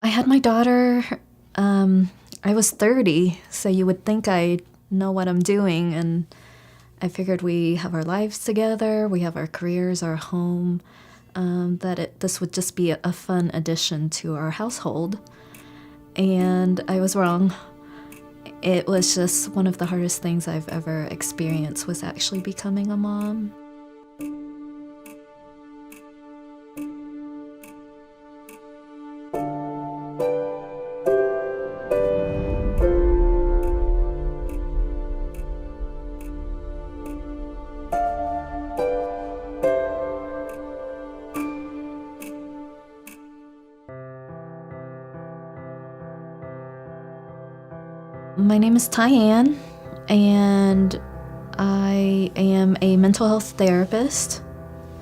I had my daughter, I was 30, so you would think I know what I'm doing, and I figured we have our lives together, we have our careers, our home, this would just be a fun addition to our household. And I was wrong. It was just one of the hardest things I've ever experienced was actually becoming a mom. My name is Tyann, and I am a mental health therapist.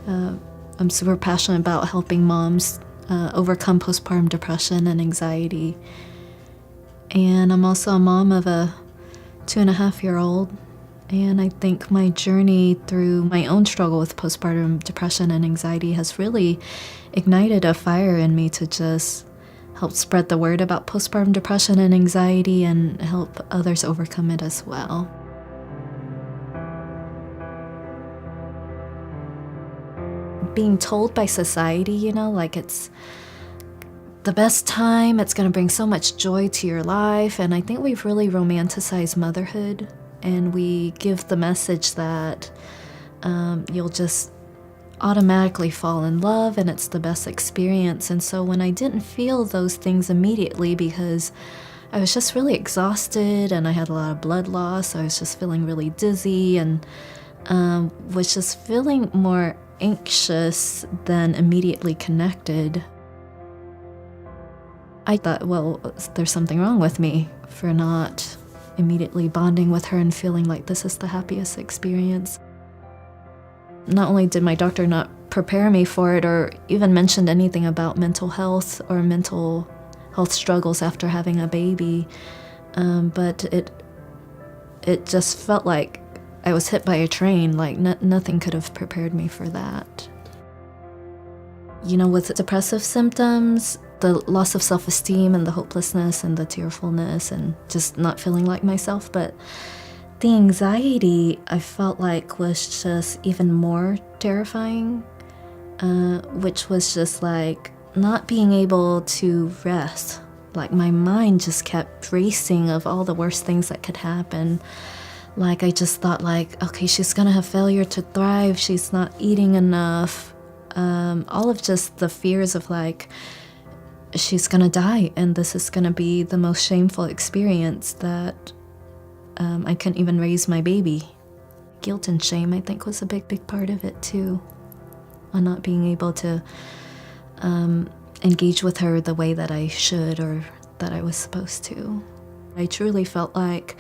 I'm super passionate about helping moms overcome postpartum depression and anxiety. And I'm also a mom of a 2.5-year-old. And I think my journey through my own struggle with postpartum depression and anxiety has really ignited a fire in me to just help spread the word about postpartum depression and anxiety and help others overcome it as well. Being told by society, like it's the best time, it's going to bring so much joy to your life, and I think we've really romanticized motherhood, and we give the message that you'll just automatically fall in love and it's the best experience. And so when I didn't feel those things immediately because I was just really exhausted and I had a lot of blood loss, I was just feeling really dizzy and was just feeling more anxious than immediately connected. I thought, well, there's something wrong with me for not immediately bonding with her and feeling like this is the happiest experience. Not only did my doctor not prepare me for it or even mention anything about mental health or mental health struggles after having a baby, but it just felt like I was hit by a train, like nothing could have prepared me for that. With depressive symptoms, the loss of self-esteem and the hopelessness and the tearfulness and just not feeling like myself, but the anxiety I felt like was just even more terrifying, which was just like not being able to rest. Like my mind just kept racing of all the worst things that could happen. Like I just thought like, okay, she's gonna have failure to thrive, she's not eating enough. All of just the fears of like, she's gonna die and this is gonna be the most shameful experience that I couldn't even raise my baby. Guilt and shame, I think, was a big part of it too, on not being able to engage with her the way that I should or that I was supposed to. I truly felt like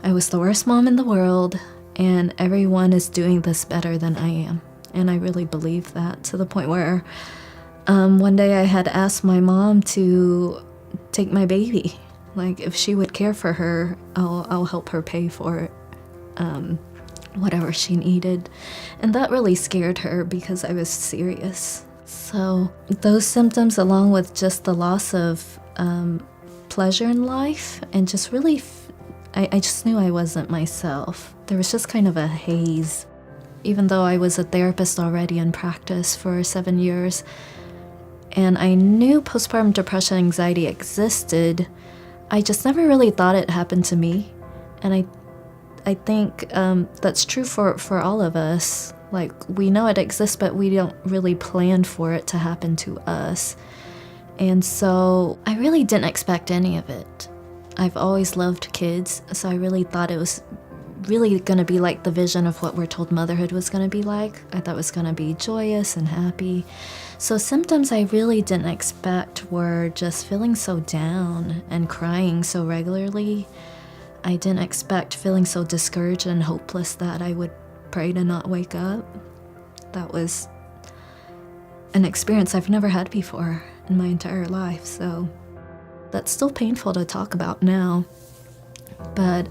I was the worst mom in the world and everyone is doing this better than I am. And I really believed that, to the point where one day I had asked my mom to take my baby. Like, if she would care for her, I'll help her pay for whatever she needed. And that really scared her because I was serious. So those symptoms, along with just the loss of pleasure in life, and just really, I just knew I wasn't myself. There was just kind of a haze. Even though I was a therapist already in practice for 7 years, and I knew postpartum depression and anxiety existed, I just never really thought it happened to me. And I think that's true for all of us. Like, we know it exists, but we don't really plan for it to happen to us. And so I really didn't expect any of it. I've always loved kids, so I really thought it was really going to be like the vision of what we're told motherhood was going to be like. I thought it was going to be joyous and happy. So symptoms I really didn't expect were just feeling so down and crying so regularly. I didn't expect feeling so discouraged and hopeless that I would pray to not wake up. That was an experience I've never had before in my entire life, so that's still painful to talk about now. But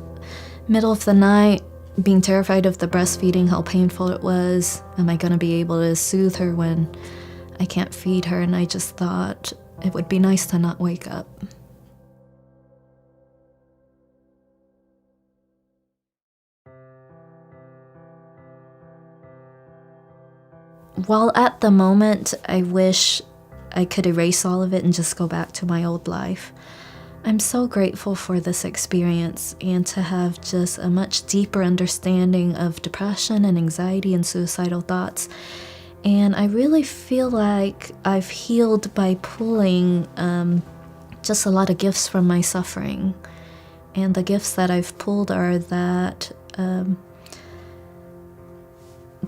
middle of the night, being terrified of the breastfeeding, how painful it was. Am I going to be able to soothe her when I can't feed her? And I just thought, it would be nice to not wake up. While at the moment, I wish I could erase all of it and just go back to my old life, I'm so grateful for this experience and to have just a much deeper understanding of depression and anxiety and suicidal thoughts. And I really feel like I've healed by pulling just a lot of gifts from my suffering. And the gifts that I've pulled are that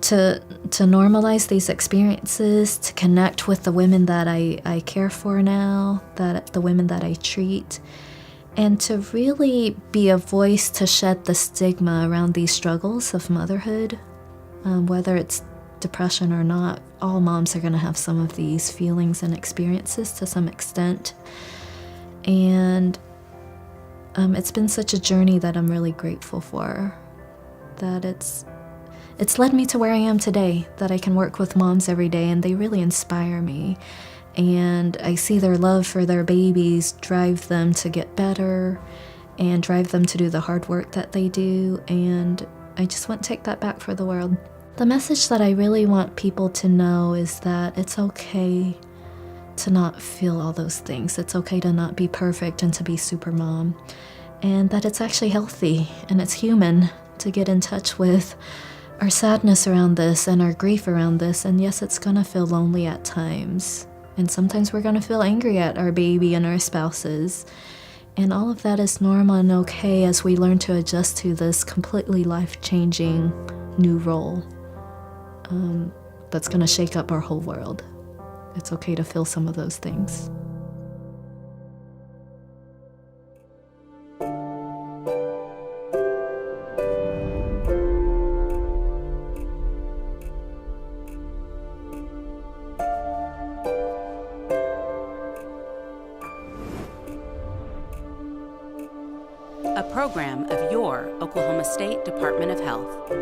to normalize these experiences, to connect with the women that I care for now, that the women that I treat, and to really be a voice to shed the stigma around these struggles of motherhood. Whether it's depression or not, all moms are going to have some of these feelings and experiences to some extent. And it's been such a journey that I'm really grateful for, that it's led me to where I am today, that I can work with moms every day, and they really inspire me. And I see their love for their babies drive them to get better and drive them to do the hard work that they do. And I just want to take that back for the world. The message that I really want people to know is that it's okay to not feel all those things. It's okay to not be perfect and to be super mom. And that it's actually healthy and it's human to get in touch with our sadness around this and our grief around this. And yes, it's gonna feel lonely at times. And sometimes we're gonna feel angry at our baby and our spouses. And all of that is normal and okay as we learn to adjust to this completely life-changing new role that's gonna shake up our whole world. It's okay to feel some of those things. A program of your Oklahoma State Department of Health.